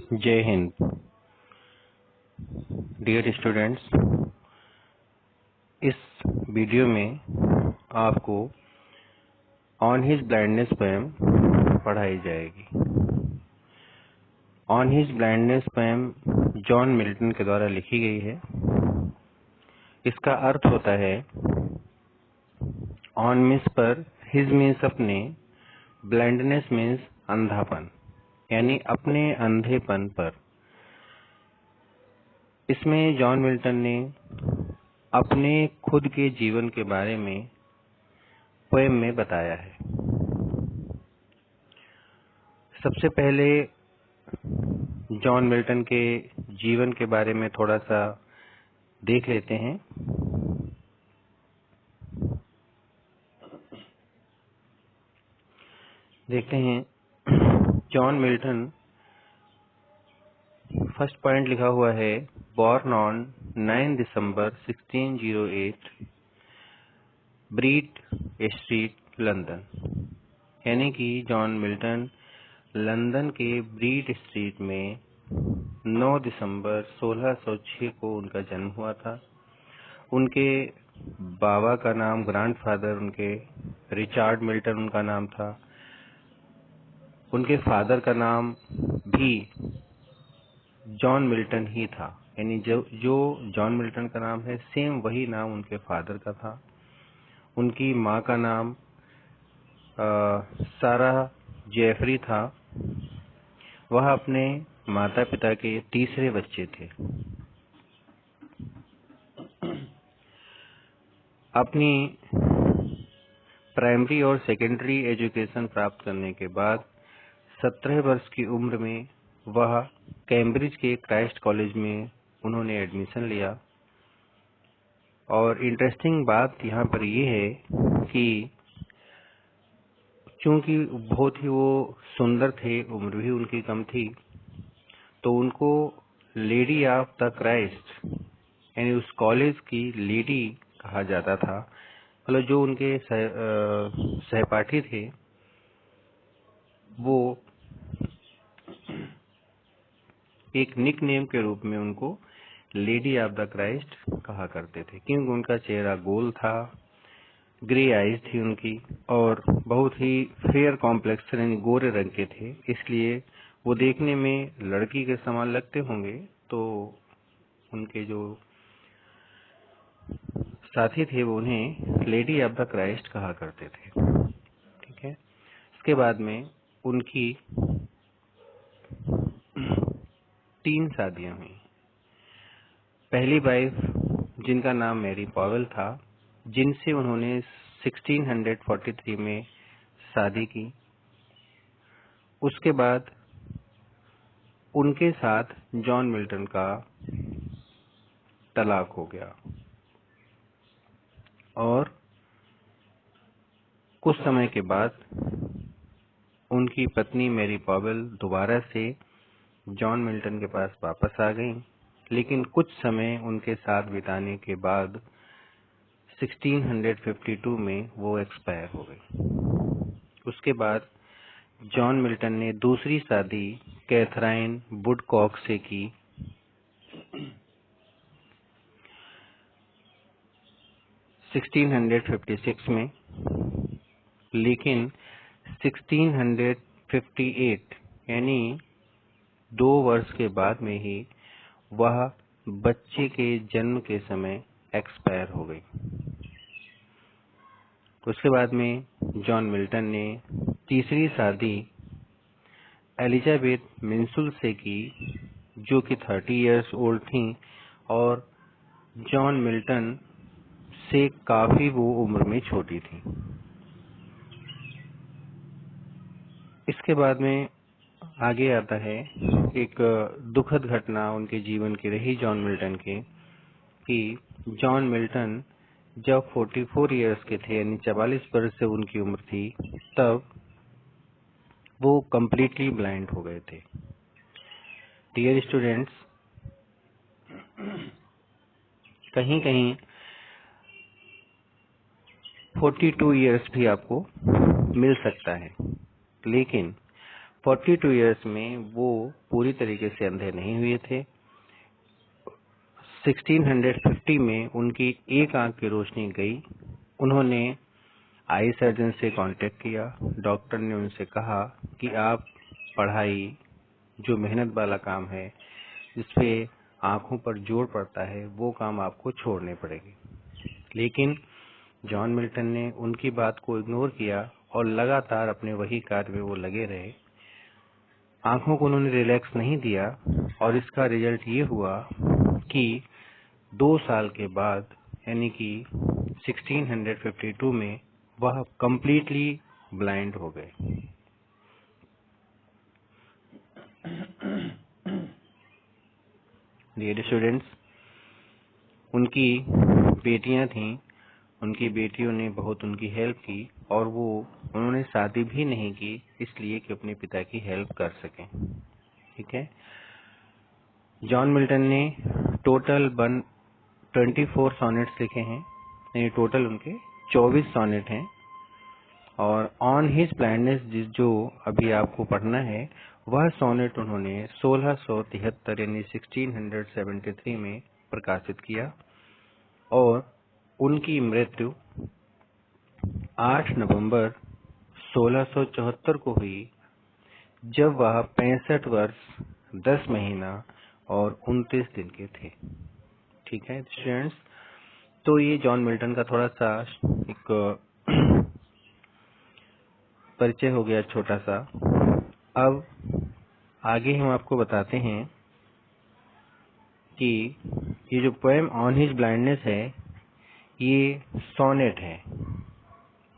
जय Hind. Dear students, इस video में आपको ऑन हिज ब्लाइंडनेस पोएम पढ़ाई जाएगी। On his blindness poem John Milton के द्वारा लिखी गई है। इसका अर्थ होता है ऑन मीन्स पर, हिज मीन्स अपने, ब्लाइंडनेस मीन्स अंधापन, यानी अपने अंधेपन पर। इसमें जॉन मिल्टन ने अपने खुद के जीवन के बारे में पोएम में बताया है। सबसे पहले जॉन मिल्टन के जीवन के बारे में थोड़ा सा देख लेते हैं। देखते हैं जॉन मिल्टन, फर्स्ट पॉइंट लिखा हुआ है, born on 9 December 1608, Bread Street, London. यानी कि जॉन मिल्टन लंदन के ब्रीट स्ट्रीट में 9 दिसंबर 1606 को उनका जन्म हुआ था। उनके बाबा का नाम, ग्रैंडफादर उनके रिचर्ड मिल्टन उनका नाम था। उनके फादर का नाम भी जॉन मिल्टन ही था, यानी जो जॉन मिल्टन का नाम है सेम वही नाम उनके फादर का था। उनकी माँ का नाम सारा जेफरी था। वह अपने माता पिता के तीसरे बच्चे थे। अपनी प्राइमरी और सेकेंडरी एजुकेशन प्राप्त करने के बाद 17 वर्ष की उम्र में वह कैम्ब्रिज के क्राइस्ट कॉलेज में उन्होंने एडमिशन लिया। और इंटरेस्टिंग बात यहाँ पर यह है कि चूंकि बहुत ही वो सुंदर थे, उम्र भी उनकी कम थी, तो उनको लेडी ऑफ द क्राइस्ट, यानी उस कॉलेज की लेडी कहा जाता था। मतलब जो उनके सहपाठी थे वो एक निक नेम के रूप में उनको लेडी ऑफ द क्राइस्ट कहा करते थे, क्योंकि उनका चेहरा गोल था, ग्रे आईज थी उनकी, और बहुत ही फेयर कॉम्प्लेक्शन, यानी गोरे रंग के थे। इसलिए वो देखने में लड़की के समान लगते होंगे, तो उनके जो साथी थे वो उन्हें लेडी ऑफ द क्राइस्ट कहा करते थे। ठीक है। इसके बाद में उनकी 3 शादियां हुई। पहली वाइफ, जिनका नाम मैरी पॉवेल था, जिनसे उन्होंने 1643 में शादी की। उसके बाद उनके साथ जॉन मिल्टन का तलाक हो गया और कुछ समय के बाद उनकी पत्नी मैरी पॉवेल दोबारा से जॉन मिल्टन के पास वापस आ गईं, लेकिन कुछ समय उनके साथ बिताने के बाद 1652 में वो एक्सपायर हो गई। उसके बाद जॉन मिल्टन ने दूसरी शादी कैथराइन वुडकॉक से की। 1656 में, लेकिन 1658 यानी 2 वर्ष के बाद में ही वह बच्चे के जन्म के समय एक्सपायर हो गई। उसके बाद में जॉन मिल्टन ने तीसरी शादी एलिजाबेथ मिंसुल से की, जो कि 30 इयर्स ओल्ड थी और जॉन मिल्टन से काफी वो उम्र में छोटी थी। इसके बाद में आगे आता है एक दुखद घटना उनके जीवन की रही जॉन मिल्टन के, कि जॉन मिल्टन जब 44 इयर्स के थे, यानी 44 वर्ष से उनकी उम्र थी, तब वो कंप्लीटली ब्लाइंड हो गए थे। डियर स्टूडेंट्स, कहीं कहीं 42 इयर्स भी आपको मिल सकता है, लेकिन 42 इयर्स में वो पूरी तरीके से अंधे नहीं हुए थे। 1650 में उनकी एक आंख की रोशनी गई। उन्होंने आई सर्जन से कांटेक्ट किया। डॉक्टर ने उनसे कहा कि आप पढ़ाई, जो मेहनत वाला काम है, जिसपे आंखों पर जोर पड़ता है, वो काम आपको छोड़ने पड़ेंगे। लेकिन जॉन मिल्टन ने उनकी बात को इग्नोर किया और लगातार अपने वही कार्य में वो लगे रहे। आंखों को उन्होंने रिलैक्स नहीं दिया और इसका रिजल्ट ये हुआ कि 2 साल के बाद, यानी कि 1652 में, वह कंप्लीटली ब्लाइंड हो गए। डियर स्टूडेंट्स, उनकी बेटियां थीं। उनकी बेटियों ने बहुत उनकी हेल्प की और उन्होंने शादी भी नहीं की इसलिए कि अपने पिता की हेल्प कर सकें। ठीक है। जॉन मिल्टन ने टोटल 24 सॉनेट्स लिखे हैं। यानी टोटल उनके 24 सॉनेट हैं। और ऑन हिज ब्लाइंडनेस, जो अभी आपको पढ़ना है, वह सोनेट उन्होंने 1673 यानी 1673 में प्रकाशित किया और उनकी मृत्यु 8 नवंबर 1674 को हुई, जब वह 65 वर्ष 10 महीना और 29 दिन के थे। ठीक है स्टूडेंट्स, तो ये जॉन मिल्टन का थोड़ा सा एक परिचय हो गया, छोटा सा। अब आगे हम आपको बताते हैं कि ये जो पोएम ऑन हिज ब्लाइंडनेस है, ये सोनेट है।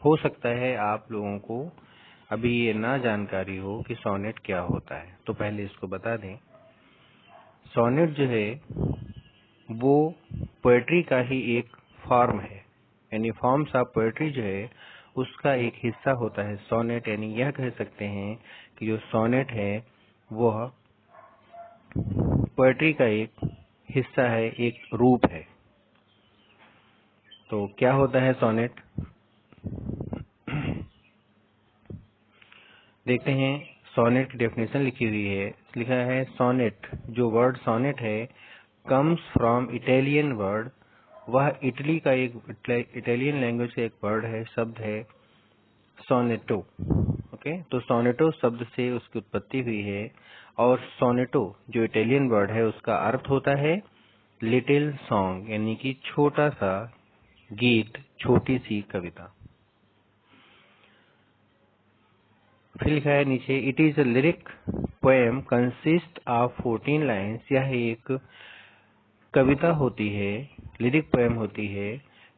हो सकता है आप लोगों को अभी ये ना जानकारी हो कि सोनेट क्या होता है, तो पहले इसको बता दें। सोनेट जो है वो पोएट्री का ही एक फॉर्म है, यानी फॉर्म्स ऑफ पोएट्री जो है उसका एक हिस्सा होता है सोनेट। यानी यह कह सकते हैं कि जो सोनेट है वह पोएट्री का एक हिस्सा है, एक रूप है। तो क्या होता है सोनेट, देखते हैं। सोनेट की डेफिनेशन लिखी हुई है। लिखा है सोनेट, जो वर्ड सोनेट है, कम्स फ्रॉम इटालियन वर्ड। वह इटली का एक इटालियन लैंग्वेज का एक वर्ड है, शब्द है सोनेटो। ओके, तो सोनेटो शब्द से उसकी उत्पत्ति हुई है। और सोनेटो जो इटालियन वर्ड है, उसका अर्थ होता है लिटिल सॉन्ग, यानी कि छोटा सा गीत, छोटी सी कविता। फिर लिखा है नीचे, it is a lyric poem consist of 14 lines. यह एक कविता होती है, लिरिक पोएम होती है,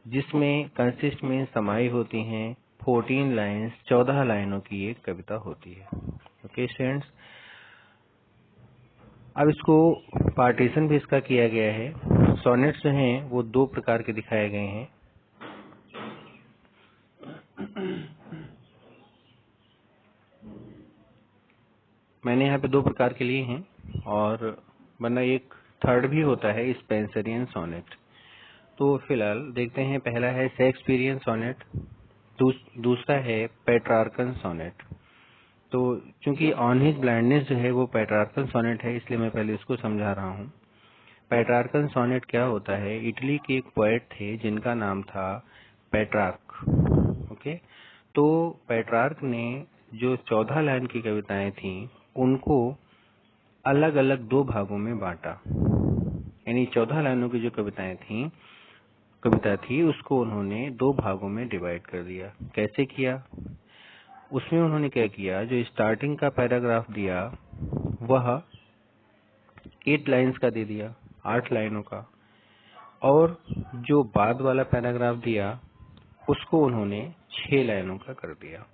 जिसमें कंसिस्ट में समाई होती हैं 14 लाइन्स, 14 लाइनों की एक कविता होती है। ओके स्टूडेंट्स, अब इसको पार्टीशन भी इसका किया गया है। सोनेट्स जो हैं वो 2 प्रकार के दिखाए गए हैं। मैंने यहाँ पे 2 प्रकार के लिए हैं, और वरना एक थर्ड भी होता है, स्पेंसरियन सोनेट। तो फिलहाल देखते हैं, पहला है शेक्सपियरियन सोनेट, दूसरा है पेट्रार्कन सोनेट। तो चूंकि ऑन हिज ब्लाइंडनेस जो है वो पेट्रार्कन सोनेट है, इसलिए मैं पहले इसको समझा रहा हूँ। पेट्रार्कन सोनेट क्या होता है, इटली के एक पोएट थे जिनका नाम था पेट्रार्क। ओके, तो पेट्रार्क ने जो 14 लाइन की कविताएं थी उनको अलग अलग 2 भागों में बांटा। यानी 14 लाइनों की जो कविता थी उसको उन्होंने 2 भागों में डिवाइड कर दिया। कैसे किया, उसमें उन्होंने क्या किया, जो स्टार्टिंग का पैराग्राफ दिया वह 8 लाइन्स का दे दिया, 8 लाइनों का, और जो बाद वाला पैराग्राफ दिया उसको उन्होंने 6 लाइनों का कर दिया।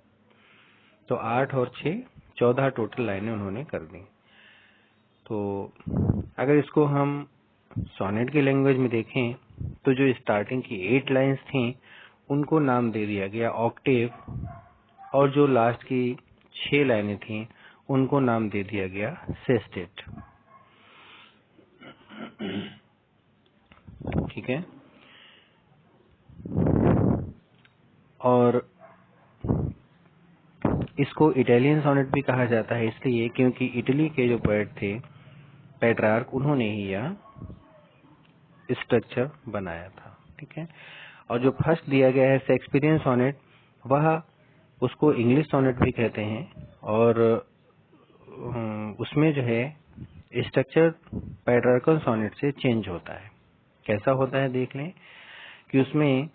तो 8 और 6 14 टोटल लाइनें उन्होंने कर दी। तो अगर इसको हम सोनेट की लैंग्वेज में देखें तो जो स्टार्टिंग की 8 लाइन्स थी उनको नाम दे दिया गया ऑक्टेव, और जो लास्ट की 6 लाइनें थी उनको नाम दे दिया गया सेस्टेट। ठीक है, और इसको इटालियन सोनेट भी कहा जाता है, इसलिए क्योंकि इटली के जो पोएट थे पेट्रार्क, उन्होंने ही यह स्ट्रक्चर बनाया था। ठीक है। और जो फर्स्ट दिया गया है शेक्सपियरियन सोनेट, वह उसको इंग्लिश सोनेट भी कहते हैं, और उसमें जो है स्ट्रक्चर पेट्रार्कल सोनेट से चेंज होता है। कैसा होता है देख लें कि उसमें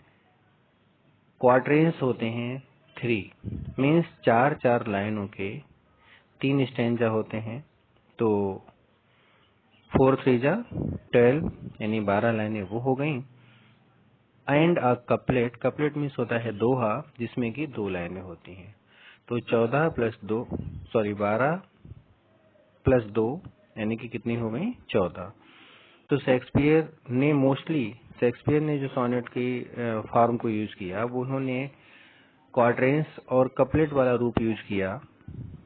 क्वार्टरेंस होते हैं 3, मीन्स 4 लाइनों के 3 स्टैंजा होते हैं। तो 4 3 जा 12, यानी 12 लाइनें वो हो गई। And a couplet, couplet means होता है दोहा, जिसमें कि 2 लाइनें होती हैं। तो 12 प्लस 2 यानी कि कितनी हो गई? 14। तो शेक्सपियर ने जो सोनेट की फॉर्म को यूज किया, वो उन्होंने क्वार्टरेंस और कपलेट वाला रूप यूज किया,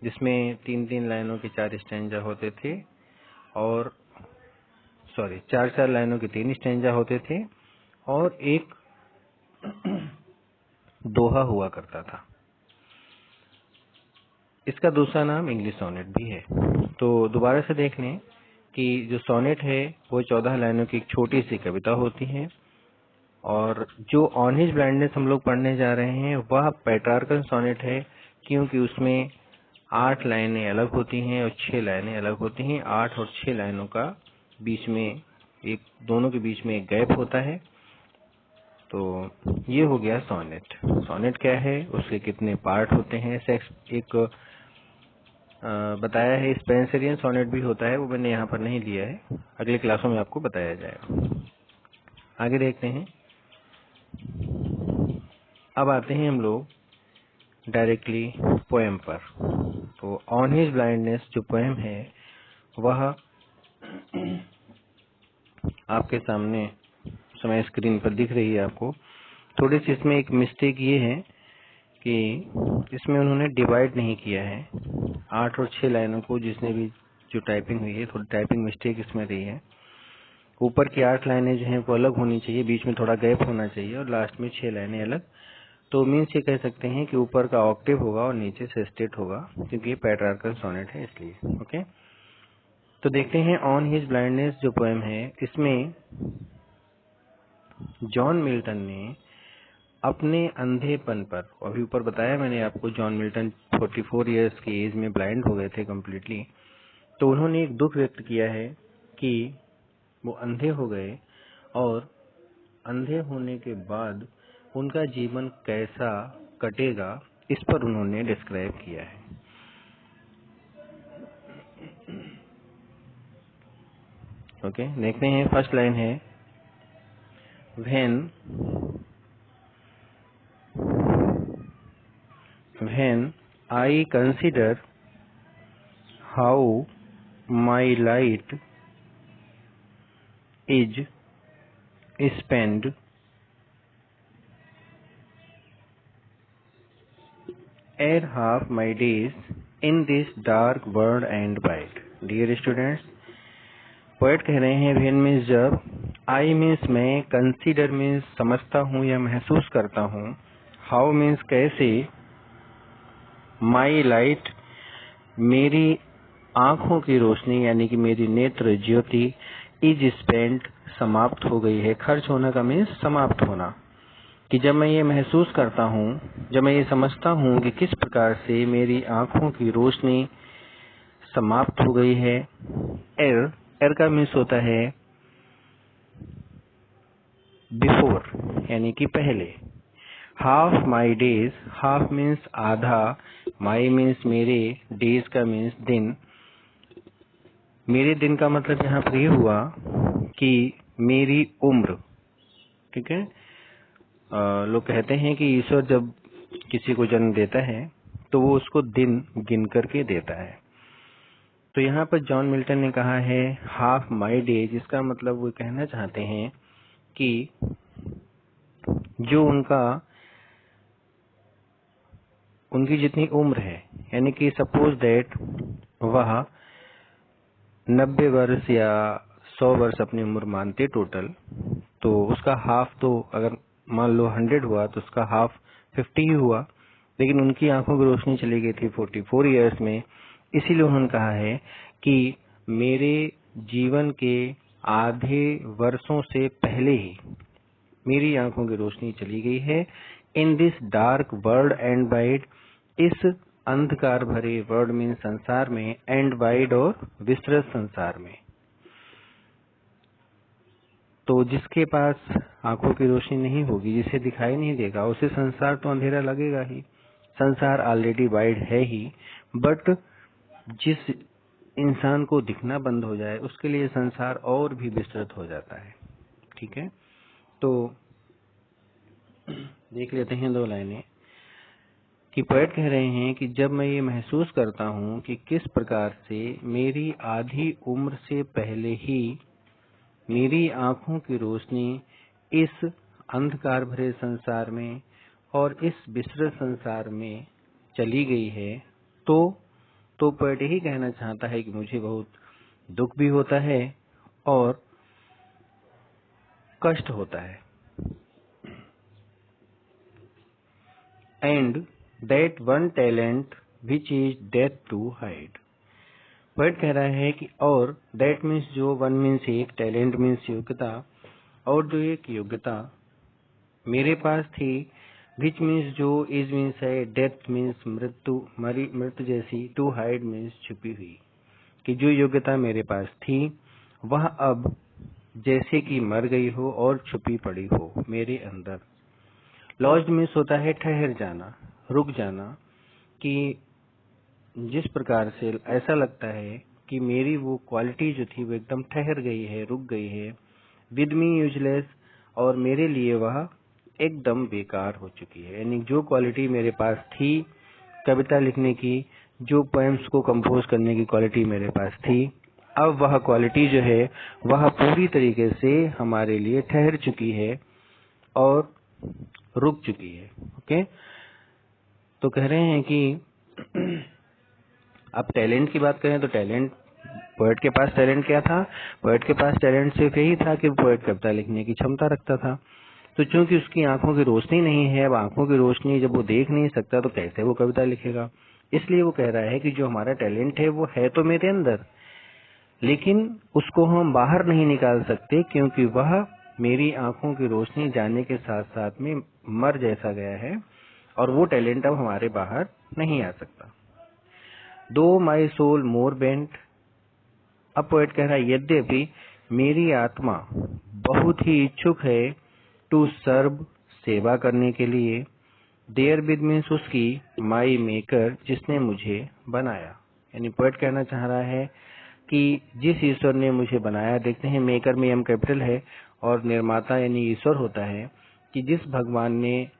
जिसमें 3 लाइनों के 4 स्टैंजा होते थे, और 4 लाइनों के 3 स्टैंजा होते थे, और एक दोहा हुआ करता था। इसका दूसरा नाम इंग्लिश सोनेट भी है। तो दोबारा से देख लें कि जो सोनेट है वो 14 लाइनों की एक छोटी सी कविता होती है, और जो ऑन हिज ब्लाइंडनेस हम लोग पढ़ने जा रहे हैं वह पेट्रार्कल सोनेट है, क्योंकि उसमें 8 लाइनें अलग होती हैं और 6 लाइनें अलग होती हैं। 8 और 6 लाइनों का बीच में दोनों के बीच में एक गैप होता है। तो ये हो गया सोनेट। सोनेट क्या है, उसके कितने पार्ट होते हैं, एक बताया है। स्पेंसरियन सोनेट भी होता है, वो मैंने यहाँ पर नहीं लिया है, अगले क्लासों में आपको बताया जाएगा। आगे देखते हैं। अब आते हैं हम लोग डायरेक्टली पोएम पर। तो ऑन हिज ब्लाइंडनेस जो पोएम है वह आपके सामने समय स्क्रीन पर दिख रही है आपको। थोड़ी सी इसमें एक मिस्टेक ये है कि इसमें उन्होंने डिवाइड नहीं किया है 8 और 6 लाइनों को, जिसने भी जो टाइपिंग हुई है, थोड़ी टाइपिंग मिस्टेक इसमें रही है। ऊपर की 8 लाइनें जो हैं वो अलग होनी चाहिए, बीच में थोड़ा गैप होना चाहिए, और लास्ट में 6 लाइनें अलग। तो मीन्स ये कह सकते हैं कि ऊपर का ऑक्टेव होगा और नीचे सेस्टेट होगा, क्योंकि ये पेट्रार्कल सोनेट है इसलिए। ओके, तो देखते हैं ऑन हिज ब्लाइंडनेस जो पोएम है, इसमें जॉन मिल्टन ने अपने अंधेपन पर, अभी ऊपर बताया मैंने आपको, जॉन मिल्टन 44 इयर्स की एज में ब्लाइंड हो गए थे कम्प्लीटली। तो उन्होंने एक दुख व्यक्त किया है कि वो अंधे हो गए, और अंधे होने के बाद उनका जीवन कैसा कटेगा, इस पर उन्होंने डिस्क्राइब किया है। ओके, देखते हैं। फर्स्ट लाइन है, when I consider how my light is spent ere half my days in this dark world and wide. Dear students, poet कह रहे हैं when मीन्स जब, I मीन्स मैं, consider मीन्स समझता हूँ या महसूस करता हूँ, how मीन्स कैसे, my light मेरी आंखों की रोशनी यानी कि मेरी नेत्र ज्योति, इज स्पेंट समाप्त हो गई है। खर्च होना का मीन्स समाप्त होना, कि जब मैं ये महसूस करता हूँ, जब मैं ये समझता हूँ कि किस प्रकार से मेरी आंखों की रोशनी समाप्त हो गई है। एर का मीन्स होता है बिफोर, यानी कि पहले। Half my days, half means आधा, माई मीन्स मेरे, डेज का मीन्स दिन। मेरे दिन का मतलब यहाँ पर ये हुआ कि मेरी उम्र, ठीक है। लोग कहते हैं कि ईश्वर जब किसी को जन्म देता है तो वो उसको दिन गिन करके देता है। तो यहाँ पर जॉन मिल्टन ने कहा है हाफ माई डेज, इसका मतलब वो कहना चाहते हैं कि जो उनकी जितनी उम्र है, यानी कि सपोज दैट वह 90 वर्ष या 100 वर्ष अपनी उम्र मानते टोटल, तो उसका हाफ, तो अगर मान लो 100 हुआ तो उसका हाफ 50 ही हुआ। लेकिन उनकी आंखों की रोशनी चली गई थी 44 इयर्स में। इसीलिए उन्होंने कहा है कि मेरे जीवन के आधे वर्षों से पहले ही मेरी आंखों की रोशनी चली गई है। In this dark world and wide, इस अंधकार भरे वर्ल्ड मीन संसार में, एंड वाइड और विस्तृत संसार में। तो जिसके पास आंखों की रोशनी नहीं होगी, जिसे दिखाई नहीं देगा, उसे संसार तो अंधेरा लगेगा ही। संसार ऑलरेडी वाइड है ही, बट जिस इंसान को दिखना बंद हो जाए उसके लिए संसार और भी विस्तृत हो जाता है। ठीक है, तो देख लेते हैं 2 लाइनें कि पोएट कह रहे हैं कि जब मैं ये महसूस करता हूँ कि किस प्रकार से मेरी आधी उम्र से पहले ही मेरी आंखों की रोशनी इस अंधकार भरे संसार में और इस विस्तृत संसार में चली गई है, तो पोएट यही कहना चाहता है कि मुझे बहुत दुख भी होता है और कष्ट होता है। And that one talent which is death to hide. Poet कह रहा है कि और दैट मीन्स जो, वन मीन्स एक, टैलेंट मीन्स योग्यता, और जो एक योग्यता मेरे पास थी, विच मीन्स जो, इज मीन्स है, डेथ मीन्स मृत्यु, मृत्यु जैसी, टू हाइड मीन्स छुपी हुई, कि जो योग्यता मेरे पास थी वह अब जैसे कि मर गई हो और छुपी पड़ी हो मेरे अंदर। लॉस्ट मीन्स होता है ठहर जाना, रुक जाना, कि जिस प्रकार से ऐसा लगता है कि मेरी वो क्वालिटी जो थी वो एकदम ठहर गई है, रुक गई है, विद मी यूजलेस, और मेरे लिए वह एकदम बेकार हो चुकी है। यानी जो क्वालिटी मेरे पास थी कविता लिखने की, जो पोएम्स को कंपोज करने की क्वालिटी मेरे पास थी, अब वह क्वालिटी जो है वह पूरी तरीके से हमारे लिए ठहर चुकी है और रुक चुकी है। ओके, तो कह रहे हैं कि अब टैलेंट की बात करें तो टैलेंट, पोएट के पास टैलेंट क्या था? पोएट के पास टैलेंट सिर्फ यही था कि पोएट कविता लिखने की क्षमता रखता था। तो चूंकि उसकी आंखों की रोशनी नहीं है, अब आंखों की रोशनी जब वो देख नहीं सकता तो कैसे वो कविता लिखेगा? इसलिए वो कह रहा है कि जो हमारा टैलेंट है वो है तो मेरे अंदर, लेकिन उसको हम बाहर नहीं निकाल सकते क्योंकि वह मेरी आंखों की रोशनी जाने के साथ साथ में मर जैसा गया है, और वो टैलेंट अब हमारे बाहर नहीं आ सकता। दो माई सोल मोर बेंट, अब पोएट कह रहा है यद्यपि मेरी आत्मा बहुत ही इच्छुक है टू सर्व, सेवा करने के लिए, देयर विद मीन्स उसकी, माई मेकर, जिसने मुझे बनाया। यानी पोएट कहना चाह रहा है कि जिस ईश्वर ने मुझे बनाया, देखते हैं मेकर में एम कैपिटल है और निर्माता यानी ईश्वर होता है, कि जिस भगवान ने,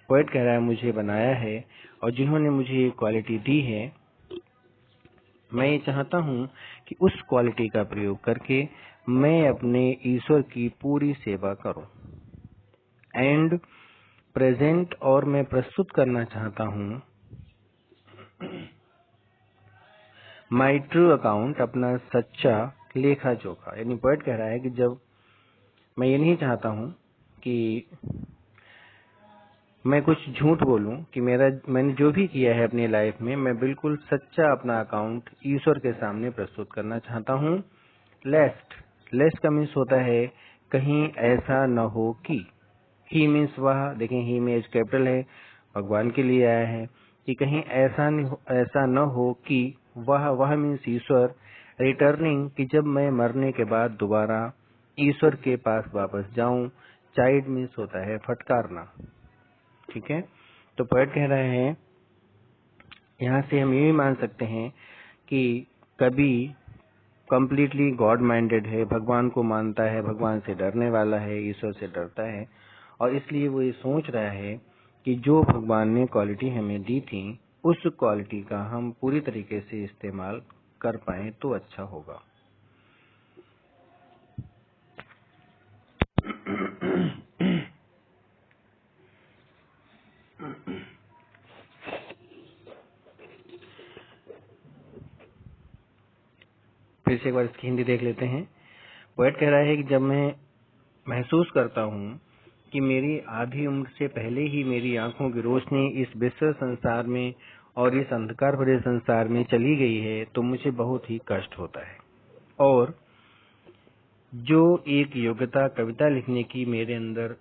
पोएट कह रहा है, मुझे बनाया है और जिन्होंने मुझे ये क्वालिटी दी है, मैं ये चाहता हूँ कि उस क्वालिटी का प्रयोग करके मैं अपने ईश्वर की पूरी सेवा करूं। एंड प्रेजेंट, और मैं प्रस्तुत करना चाहता हूँ माई ट्रू अकाउंट, अपना सच्चा लेखा जोखा। यानी पोएट कह रहा है कि जब मैं ये नहीं चाहता हूँ कि मैं कुछ झूठ बोलूं, कि मैंने जो भी किया है अपनी लाइफ में, मैं बिल्कुल सच्चा अपना अकाउंट ईश्वर के सामने प्रस्तुत करना चाहता हूँ। लेस्ट का मीन्स होता है कहीं ऐसा न हो कि, ही मीन्स वह, देखें ही में एज कैपिटल है, भगवान के लिए आया है, कि कहीं ऐसा न हो कि वह मीन्स ईश्वर, रिटर्निंग, कि जब मैं मरने के बाद दोबारा ईश्वर के पास वापस जाऊं। चाइल्ड मीन्स होता है फटकारना। ठीक है, तो पोएट कह रहे हैं, यहाँ से हम ये भी मान सकते हैं कि कभी कंप्लीटली गॉड माइंडेड है, भगवान को मानता है, भगवान से डरने वाला है, ईश्वर से डरता है, और इसलिए वो ये सोच रहा है कि जो भगवान ने क्वालिटी हमें दी थी उस क्वालिटी का हम पूरी तरीके से इस्तेमाल कर पाए तो अच्छा होगा। फिर से एक बार इसकी हिंदी देख लेते हैं। पोएट कह रहा है कि जब मैं महसूस करता हूँ कि मेरी आधी उम्र से पहले ही मेरी आंखों की रोशनी इस विश्व संसार में और इस अंधकार भरे संसार में चली गई है तो मुझे बहुत ही कष्ट होता है। और जो एक योग्यता कविता लिखने की मेरे अंदर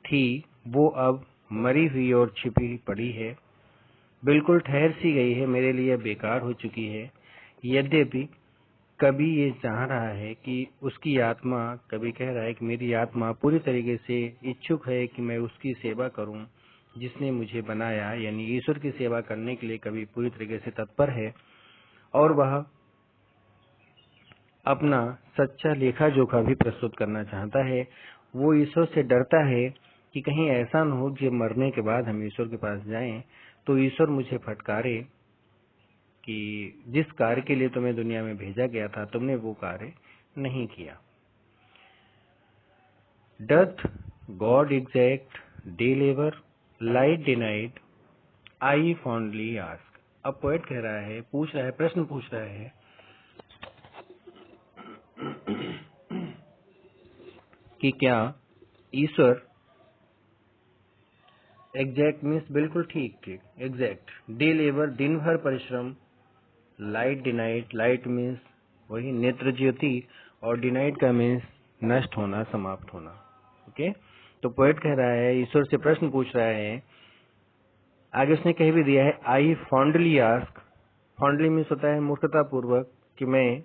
थी वो अब मरी हुई और छिपी पड़ी है, बिल्कुल ठहर सी गई है, मेरे लिए बेकार हो चुकी है। यद्यपि कभी ये चाह रहा है कि उसकी आत्मा, कभी कह रहा है कि मेरी आत्मा पूरी तरीके से इच्छुक है कि मैं उसकी सेवा करूं जिसने मुझे बनाया, यानी ईश्वर की सेवा करने के लिए कभी पूरी तरीके से तत्पर है। और वह अपना सच्चा लेखा जोखा भी प्रस्तुत करना चाहता है। वो ईश्वर से डरता है कि कहीं ऐसा न हो कि मरने के बाद हम ईश्वर के पास जाएं तो ईश्वर मुझे फटकारे कि जिस कार्य के लिए तुम्हें दुनिया में भेजा गया था तुमने वो कार्य नहीं किया। Doth God exact day labour light denied I fondly ask. अब पोएट कह रहा है, पूछ रहा है, प्रश्न पूछ रहा है कि क्या ईश्वर एग्जैक्ट मीन्स बिल्कुल ठीक, एग्जैक्ट, डे लेबर दिन भर परिश्रम, लाइट डिनाइट, लाइट मीन्स वही नेत्र ज्योति, और डिनाइट का मीन्स नष्ट होना, समाप्त होना। ओके, तो पोएट कह रहा है, ईश्वर से प्रश्न पूछ रहा है। आगे उसने कह भी दिया है, आई फॉन्डली आस्क। फॉन्डली मीन्स होता है मूर्खता पूर्वक, कि मैं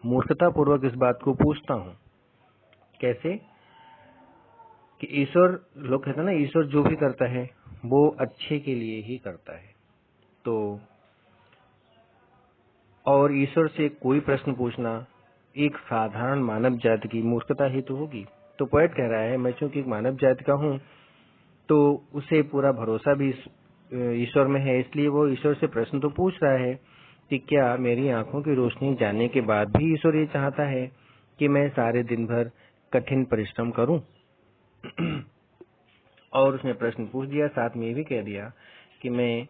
मूर्खता पूर्वक इस बात को पूछता हूँ। कैसे कि ईश्वर, लोग कहते हैं ना, ईश्वर जो भी करता है वो अच्छे के लिए ही करता है। तो और ईश्वर से कोई प्रश्न पूछना एक साधारण मानव जाति की मूर्खता ही तो होगी। तो पोएट कह रहा है, मैं चूंकि एक मानव जाति का हूँ तो उसे पूरा भरोसा भी ईश्वर में है, इसलिए वो ईश्वर से प्रश्न तो पूछ रहा है कि क्या मेरी आंखों की रोशनी जाने के बाद भी ईश्वर ये चाहता है कि मैं सारे दिन भर कठिन परिश्रम करूं। और उसने प्रश्न पूछ दिया, साथ में ये भी कह दिया कि मैं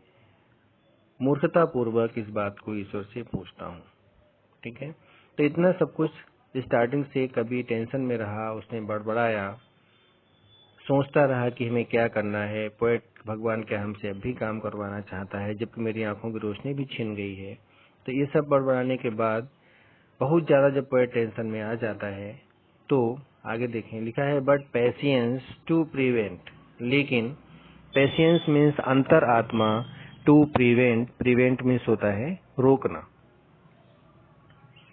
मूर्खता पूर्वक इस बात को ईश्वर से पूछता हूँ। ठीक है, तो इतना सब कुछ स्टार्टिंग से कभी टेंशन में रहा, उसने बड़बड़ाया, सोचता रहा कि हमें क्या करना है। पोएट भगवान क्या हमसे अब भी काम करवाना चाहता है जबकि मेरी आंखों की रोशनी भी छिन गई है। तो ये सब बड़बड़ाने के बाद बहुत ज्यादा जब पोएट टेंशन में आ जाता है तो आगे देखें, लिखा है, बट पेशियंस टू प्रिवेंट, लेकिन पेशियंस मीन्स अंतर आत्मा, टू प्रिवेंट, प्रिवेंट मीन्स होता है रोकना।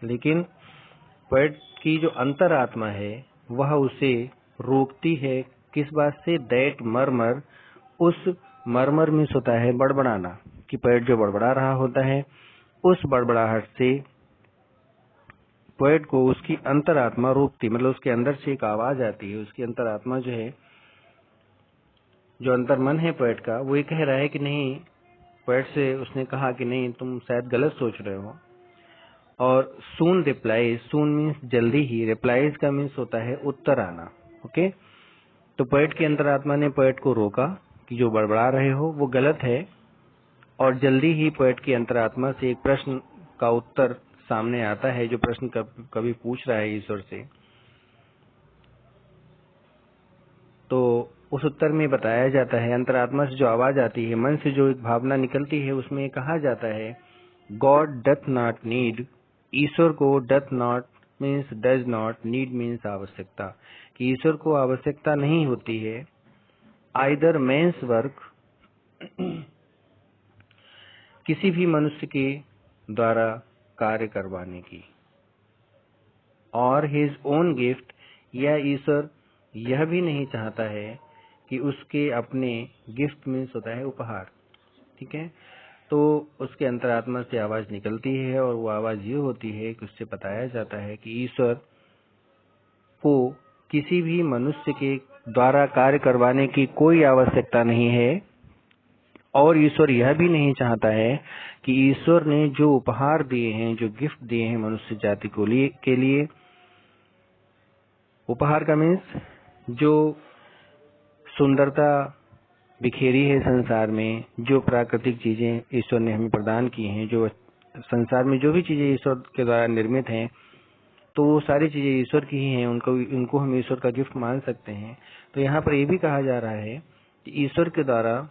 लेकिन पोएट की जो अंतर आत्मा है वह उसे रोकती है, किस बात से, दैट मरमर, उस मरमर मीन्स होता है बड़बड़ाना, कि पोएट जो बड़बड़ा रहा होता है उस बड़बड़ाहट से पोएट को उसकी अंतरात्मा रोकती, मतलब उसके अंदर से एक आवाज आती है, उसकी अंतरात्मा जो है, जो अंतर्मन है पोएट का, वो ये कह रहा है कि नहीं, पोएट से उसने कहा कि नहीं, तुम शायद गलत सोच रहे हो। और सून रिप्लाईज, सून मीन्स जल्दी ही, रिप्लाईज का मीन्स होता है उत्तर आना। ओके, तो पोएट की अंतरात्मा ने पोएट को रोका कि जो बड़बड़ा रहे हो वो गलत है, और जल्दी ही पोएट की अंतरात्मा से एक प्रश्न का उत्तर सामने आता है, जो प्रश्न कभी पूछ रहा है ईश्वर से। तो उस उत्तर में बताया जाता है, अंतरात्मा से जो आवाज आती है, मन से जो एक भावना निकलती है, उसमें कहा जाता है, गॉड डथ नॉट नीड, ईश्वर को doth not means does not, need means आवश्यकता, कि ईश्वर को आवश्यकता नहीं होती है आइदर मेंस वर्क, किसी भी मनुष्य के द्वारा कार्य करवाने की, और हिज ओन गिफ्ट, या ईश्वर यह भी नहीं चाहता है कि उसके अपने, गिफ्ट मीन्स होता है उपहार। ठीक है, तो उसके अंतरात्मा से आवाज निकलती है, और वो आवाज ये होती है कि उससे बताया जाता है कि ईश्वर को किसी भी मनुष्य के द्वारा कार्य करवाने की कोई आवश्यकता नहीं है, और ईश्वर यह भी नहीं चाहता है कि ईश्वर ने जो उपहार दिए हैं, जो गिफ्ट दिए हैं मनुष्य जाति को के लिए, उपहार का मीन्स जो सुंदरता बिखेरी है संसार में, जो प्राकृतिक चीजें ईश्वर ने हमें प्रदान की हैं, जो संसार में जो भी चीजें ईश्वर के द्वारा निर्मित हैं, तो वो सारी चीजें ईश्वर की ही हैं, उनको हम ईश्वर का गिफ्ट मान सकते हैं। तो यहाँ पर ये भी कहा जा रहा है कि ईश्वर के द्वारा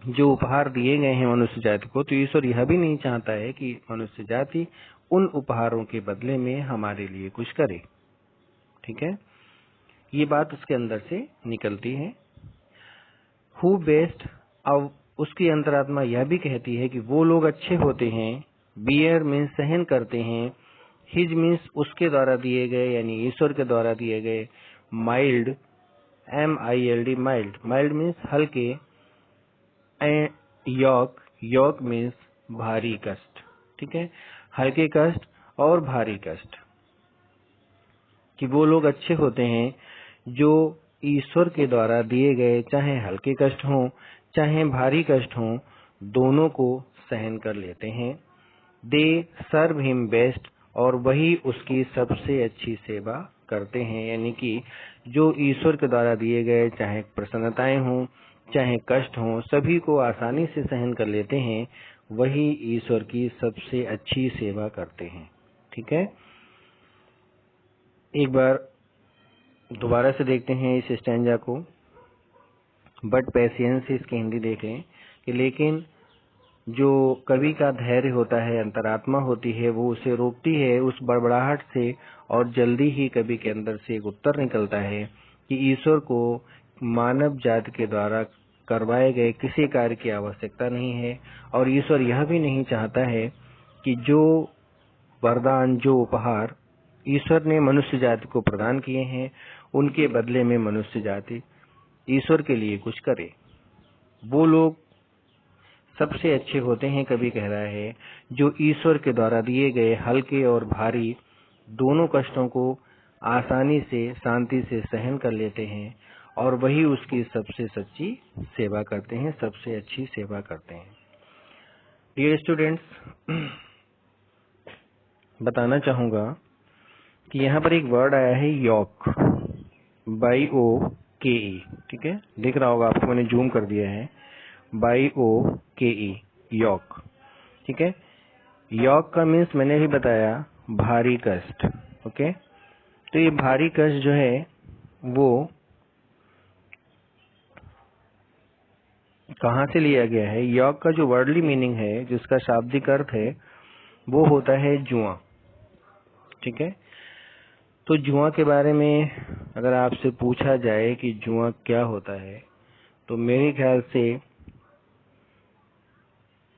जो उपहार दिए गए हैं मनुष्य जाति को, तो ईश्वर यह भी नहीं चाहता है कि मनुष्य जाति उन उपहारों के बदले में हमारे लिए कुछ करे। ठीक है, ये बात उसके अंदर से निकलती है। हु बेस्ट, अब उसकी अंतरात्मा यह भी कहती है कि वो लोग अच्छे होते हैं। बियर मीन्स सहन करते हैं। हिज मीन्स उसके द्वारा दिए गए, यानी ईश्वर के द्वारा दिए गए। Mild, MILD, mild, mild means हल्के। यॉक, यॉक मीन्स भारी कष्ट। ठीक है, हल्के कष्ट और भारी कष्ट, कि वो लोग अच्छे होते हैं जो ईश्वर के द्वारा दिए गए चाहे हल्के कष्ट हों चाहे भारी कष्ट हों, दोनों को सहन कर लेते हैं। दे सर्व हिम बेस्ट, और वही उसकी सबसे अच्छी सेवा करते हैं। यानी कि जो ईश्वर के द्वारा दिए गए चाहे प्रसन्नताएं हों चाहे कष्ट हों, सभी को आसानी से सहन कर लेते हैं, वही ईश्वर की सबसे अच्छी सेवा करते हैं। ठीक है, एक बार दोबारा से देखते हैं इस स्टैंजा को। बट पेशेंस से इसकी हिंदी देख लें कि लेकिन जो कवि का धैर्य होता है, अंतरात्मा होती है, वो उसे रोकती है उस बड़बड़ाहट से, और जल्दी ही कवि के अंदर से एक उत्तर निकलता है कि ईश्वर को मानव जाति के द्वारा करवाए गए किसी कार्य की आवश्यकता नहीं है, और ईश्वर यह भी नहीं चाहता है कि जो वरदान, जो उपहार ईश्वर ने मनुष्य जाति को प्रदान किए हैं, उनके बदले में मनुष्य जाति ईश्वर के लिए कुछ करे। वो लोग सबसे अच्छे होते हैं, कवि कह रहा है, जो ईश्वर के द्वारा दिए गए हल्के और भारी दोनों कष्टों को आसानी से, शांति से सहन कर लेते हैं, और वही उसकी सबसे सच्ची सेवा करते हैं, सबसे अच्छी सेवा करते हैं। डियर स्टूडेंट्स, बताना चाहूंगा कि यहाँ पर एक वर्ड आया है यॉक, YOKE। ठीक है, दिख रहा होगा आपको, मैंने जूम कर दिया है। YOKE, yoke. ठीक है, यॉक का मीन्स मैंने भी बताया भारी कष्ट। ओके, तो ये भारी कष्ट जो है वो कहाँ से लिया गया है? यॉक का जो वर्डली मीनिंग है, जिसका शाब्दिक अर्थ है, वो होता है जुआ। ठीक है, तो जुआ के बारे में अगर आपसे पूछा जाए कि जुआ क्या होता है, तो मेरे ख्याल से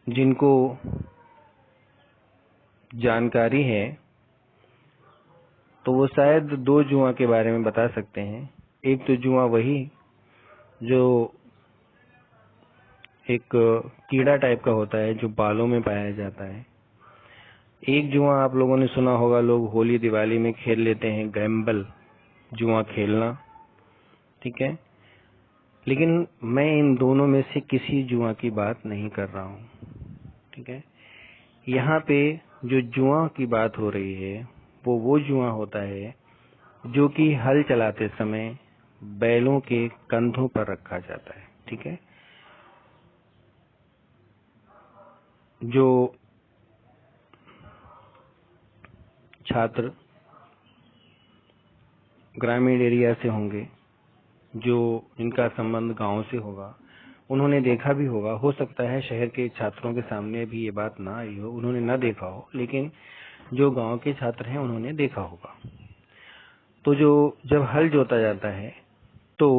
जिनको जानकारी है तो वो शायद दो जुआ के बारे में बता सकते हैं। एक तो जुआ वही जो एक कीड़ा टाइप का होता है, जो बालों में पाया जाता है। एक जुआ आप लोगों ने सुना होगा, लोग होली दिवाली में खेल लेते हैं, गैम्बल, जुआ खेलना। ठीक है, लेकिन मैं इन दोनों में से किसी जुआ की बात नहीं कर रहा हूँ। ठीक है, यहाँ पे जो जुआ की बात हो रही है वो जुआ होता है जो कि हल चलाते समय बैलों के कंधों पर रखा जाता है। ठीक है, जो छात्र ग्रामीण एरिया से होंगे, जो इनका संबंध गांव से होगा, उन्होंने देखा भी होगा। हो सकता है शहर के छात्रों के सामने भी ये बात ना आई हो, उन्होंने ना देखा हो, लेकिन जो गांव के छात्र हैं उन्होंने देखा होगा। तो जो जब हल जोता जाता है तो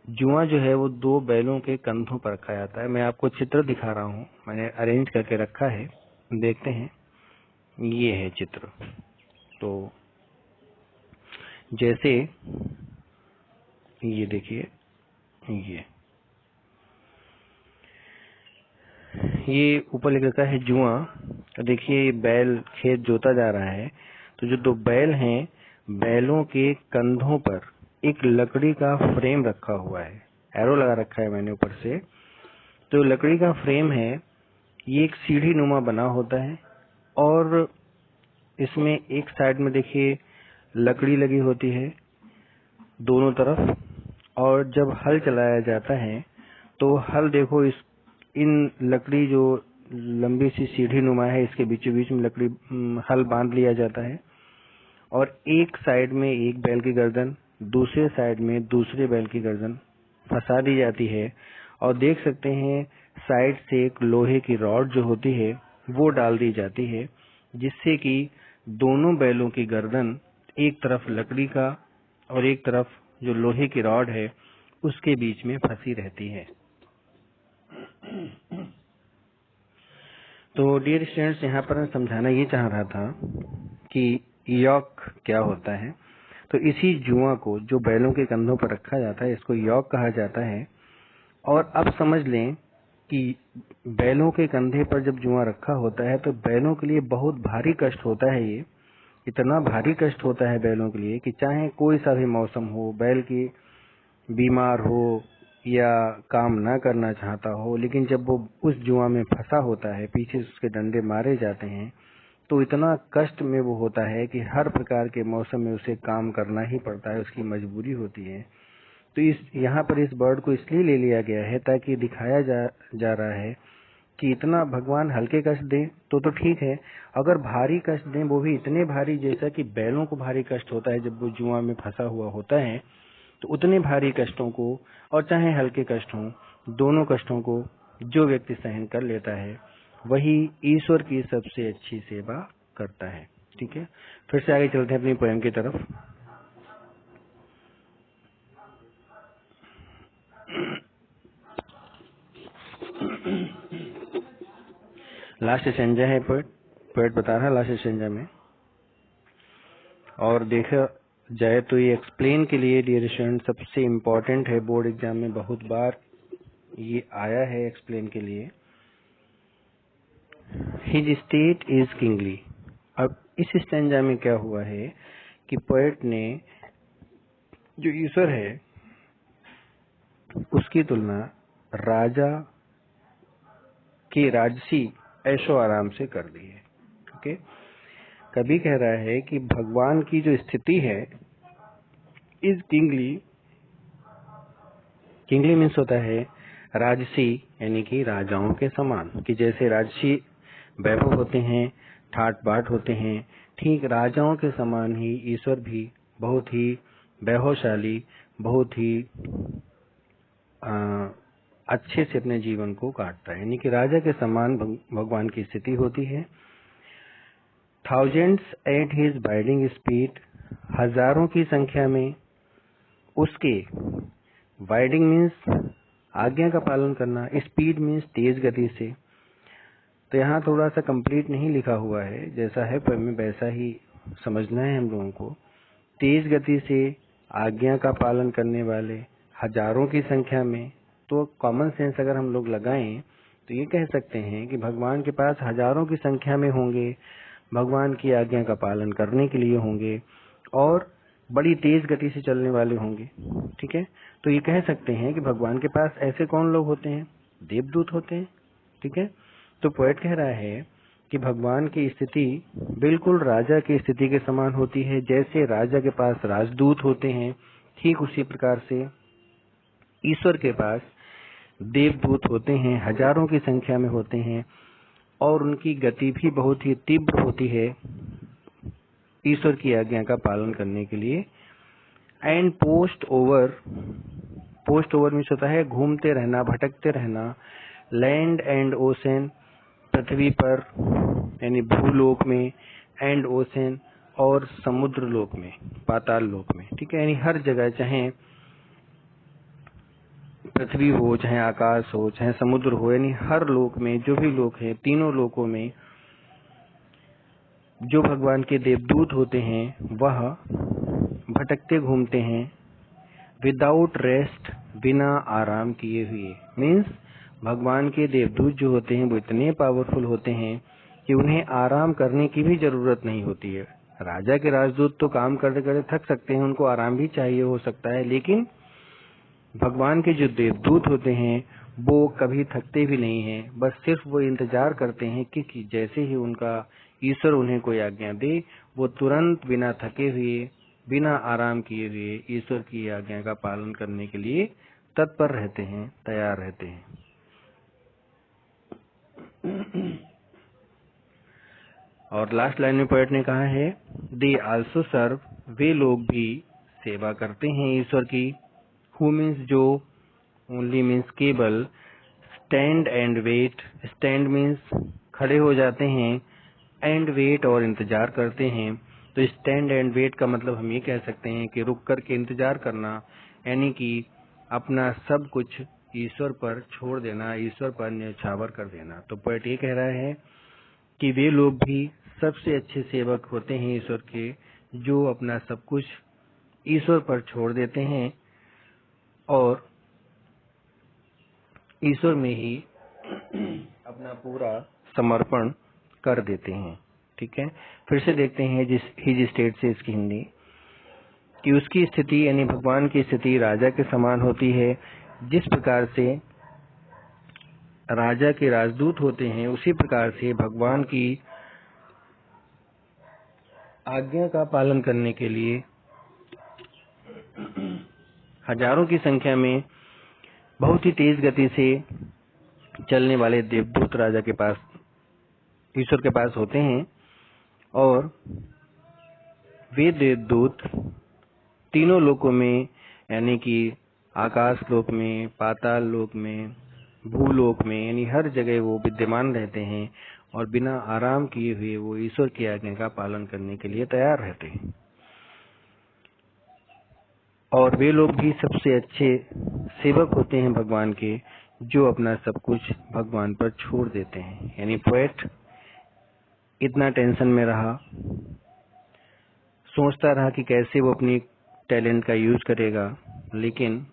जुआ जो है वो दो बैलों के कंधों पर रखा जाता है। मैं आपको चित्र दिखा रहा हूँ, मैंने अरेंज करके रखा है, देखते हैं। ये है चित्र। तो जैसे ये देखिए, ये ऊपर लिख रखा है जुआ। देखिए बैल खेत जोता जा रहा है, तो जो दो बैल हैं, बैलों के कंधों पर एक लकड़ी का फ्रेम रखा हुआ है, एरो लगा रखा है मैंने ऊपर से। तो लकड़ी का फ्रेम है, ये एक सीढ़ी नुमा बना होता है, और इसमें एक साइड में देखिए लकड़ी लगी होती है दोनों तरफ, और जब हल चलाया जाता है तो हल देखो इन लकड़ी जो लंबी सी सीढ़ी नुमा है, इसके बीचों बीच में लकड़ी हल बांध लिया जाता है और एक साइड में एक बैल की गर्दन, दूसरे साइड में दूसरे बैल की गर्दन फंसा दी जाती है और देख सकते हैं साइड से एक लोहे की रॉड जो होती है वो डाल दी जाती है, जिससे कि दोनों बैलों की गर्दन एक तरफ लकड़ी का और एक तरफ जो लोहे की रॉड है उसके बीच में फंसी रहती है। तो डियर स्टूडेंट्स, यहाँ पर मैं समझाना ये चाह रहा था कि यॉक क्या होता है। तो इसी जुआ को जो बैलों के कंधों पर रखा जाता है इसको यॉक कहा जाता है। और अब समझ लें कि बैलों के कंधे पर जब जुआ रखा होता है तो बैलों के लिए बहुत भारी कष्ट होता है। ये इतना भारी कष्ट होता है बैलों के लिए कि चाहे कोई सा भी मौसम हो, बैल की बीमार हो या काम ना करना चाहता हो, लेकिन जब वो उस जुआ में फंसा होता है, पीछे से उसके डंडे मारे जाते हैं, तो इतना कष्ट में वो होता है कि हर प्रकार के मौसम में उसे काम करना ही पड़ता है, उसकी मजबूरी होती है। तो यहाँ पर इस बर्ड को इसलिए ले लिया गया है ताकि दिखाया जा रहा है कि इतना भगवान हल्के कष्ट दें तो ठीक है, अगर भारी कष्ट दें वो भी इतने भारी जैसा कि बैलों को भारी कष्ट होता है जब वो जुआ में फंसा हुआ होता है, तो उतने भारी कष्टों को और चाहे हल्के कष्ट हों, दोनों कष्टों को जो व्यक्ति सहन कर लेता है वही ईश्वर की सबसे अच्छी सेवा करता है। ठीक है, फिर से आगे चलते हैं अपनी पोएम की तरफ। लास्ट स्टैंजा है पोएट बता रहा है लास्ट स्टैंजा में, और देखा जाए तो ये एक्सप्लेन के लिए डियर स्टूडेंट सबसे इम्पोर्टेंट है। बोर्ड एग्जाम में बहुत बार ये आया है एक्सप्लेन के लिए। His state is kingly. अब इस स्टैंजा में क्या हुआ है कि पोएट ने जो ईश्वर है उसकी तुलना राजा के राजसी ऐशो आराम से कर दी है। ओके, कभी कह रहा है कि भगवान की जो स्थिति है इज किंगली। किंगली मीन्स होता है राजसी, यानी कि राजाओं के समान, कि जैसे राजसी वैभव होते हैं, ठाट बाट होते हैं, ठीक राजाओं के समान ही ईश्वर भी बहुत ही वैभवशाली, बहुत ही अच्छे से अपने जीवन को काटता है, यानी कि राजा के समान भगवान की स्थिति होती है। Thousands at his biding speed, हजारों की संख्या में उसके, बाइडिंग मीन्स आज्ञा का पालन करना, स्पीड मीन्स तेज गति से। तो यहाँ थोड़ा सा कंप्लीट नहीं लिखा हुआ है, जैसा है पर में वैसा ही समझना है हम लोगों को। तेज गति से आज्ञा का पालन करने वाले हजारों की संख्या में, तो कॉमन सेंस अगर हम लोग लगाएं तो ये कह सकते हैं कि भगवान के पास हजारों की संख्या में होंगे, भगवान की आज्ञा का पालन करने के लिए होंगे और बड़ी तेज गति से चलने वाले होंगे। ठीक है, तो ये कह सकते हैं कि भगवान के पास ऐसे कौन लोग होते हैं? देवदूत होते हैं। ठीक है, तो पोएट कह रहा है कि भगवान की स्थिति बिल्कुल राजा की स्थिति के समान होती है। जैसे राजा के पास राजदूत होते हैं, ठीक उसी प्रकार से ईश्वर के पास देवदूत होते हैं, हजारों की संख्या में होते हैं और उनकी गति भी बहुत ही तीव्र होती है ईश्वर की आज्ञा का पालन करने के लिए। एंड पोस्ट ओवर मीन्स होता है घूमते रहना, भटकते रहना। लैंड एंड ओशन, पृथ्वी पर यानी भूलोक में, एंड ओशन और समुद्र लोक में, पाताल लोक में। ठीक है, यानी हर जगह, चाहे पृथ्वी हो, चाहे आकाश हो, चाहे समुद्र हो, यानी हर लोक में जो भी लोक है, तीनों लोकों में जो भगवान के देवदूत होते हैं वह भटकते घूमते हैं विदाउट रेस्ट, बिना आराम किए हुए। मीन्स भगवान के देवदूत जो होते हैं वो इतने पावरफुल होते हैं कि उन्हें आराम करने की भी जरूरत नहीं होती है। राजा के राजदूत तो काम करते करते थक सकते हैं, उनको आराम भी चाहिए हो सकता है, लेकिन भगवान के जो देवदूत होते हैं वो कभी थकते भी नहीं हैं। बस सिर्फ वो इंतजार करते हैं कि जैसे ही उनका ईश्वर उन्हें कोई आज्ञा दे, वो तुरंत बिना थके हुए, बिना आराम किए हुए ईश्वर की आज्ञा का पालन करने के लिए तत्पर रहते हैं, तैयार रहते हैं। और लास्ट लाइन में पोएट ने कहा है, दे आल्सो सर्व, वे लोग भी सेवा करते हैं ईश्वर की। हु मीन्स जो, ओनली मीन्स केवल, stand and wait, stand means खड़े हो जाते हैं, एंड वेट और इंतजार करते हैं। तो स्टैंड एंड वेट का मतलब हम ये कह सकते हैं कि रुक करके इंतजार करना, यानी कि अपना सब कुछ ईश्वर पर छोड़ देना, ईश्वर पर न्यौछावर कर देना। तो पोएट ये कह रहा है कि वे लोग भी सबसे अच्छे सेवक होते हैं ईश्वर के, जो अपना सब कुछ ईश्वर पर छोड़ देते हैं और ईश्वर में ही अपना पूरा समर्पण कर देते हैं। ठीक है, फिर से देखते हैं हिज स्टेट से इसकी हिंदी, कि उसकी स्थिति यानी भगवान की स्थिति राजा के समान होती है। जिस प्रकार से राजा के राजदूत होते हैं, उसी प्रकार से भगवान की आज्ञा का पालन करने के लिए हजारों की संख्या में बहुत ही तेज गति से चलने वाले देवदूत राजा के पास, ईश्वर के पास होते हैं। और वे देवदूत तीनों लोकों में, यानी कि आकाश लोक में, पाताल लोक में, भूलोक में, यानी हर जगह वो विद्यमान रहते हैं और बिना आराम किए हुए वो ईश्वर की आज्ञा का पालन करने के लिए तैयार रहते हैं। और वे लोग भी सबसे अच्छे सेवक होते हैं भगवान के, जो अपना सब कुछ भगवान पर छोड़ देते हैं। यानी पोएट इतना टेंशन में रहा, सोचता रहा कि कैसे वो अपनी टैलेंट का यूज करेगा, लेकिन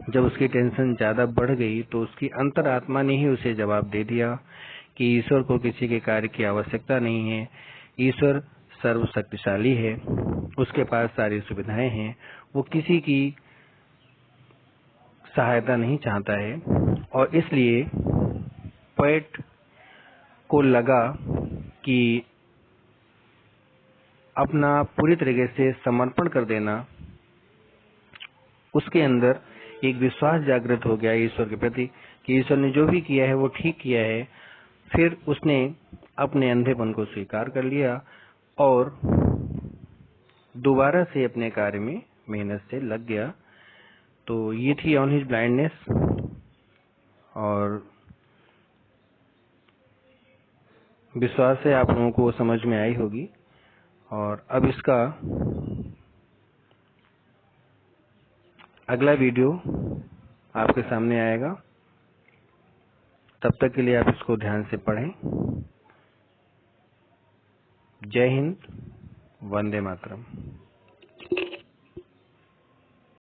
जब उसकी टेंशन ज्यादा बढ़ गई तो उसकी अंतरात्मा ने ही उसे जवाब दे दिया कि ईश्वर को किसी के कार्य की आवश्यकता नहीं है। ईश्वर सर्वशक्तिशाली है, उसके पास सारी सुविधाएं हैं, वो किसी की सहायता नहीं चाहता है। और इसलिए पोएट को लगा कि अपना पूरी तरीके से समर्पण कर देना, उसके अंदर एक विश्वास जागृत हो गया ईश्वर के प्रति कि ईश्वर ने जो भी किया है वो ठीक किया है। फिर उसने अपने अंधेपन को स्वीकार कर लिया और दोबारा से अपने कार्य में मेहनत से लग गया। तो ये थी ऑन हिज ब्लाइंडनेस, और विश्वास है आप लोगों को समझ में आई होगी। और अब इसका अगला वीडियो आपके सामने आएगा, तब तक के लिए आप इसको ध्यान से पढ़ें। जय हिंद, वंदे मातरम।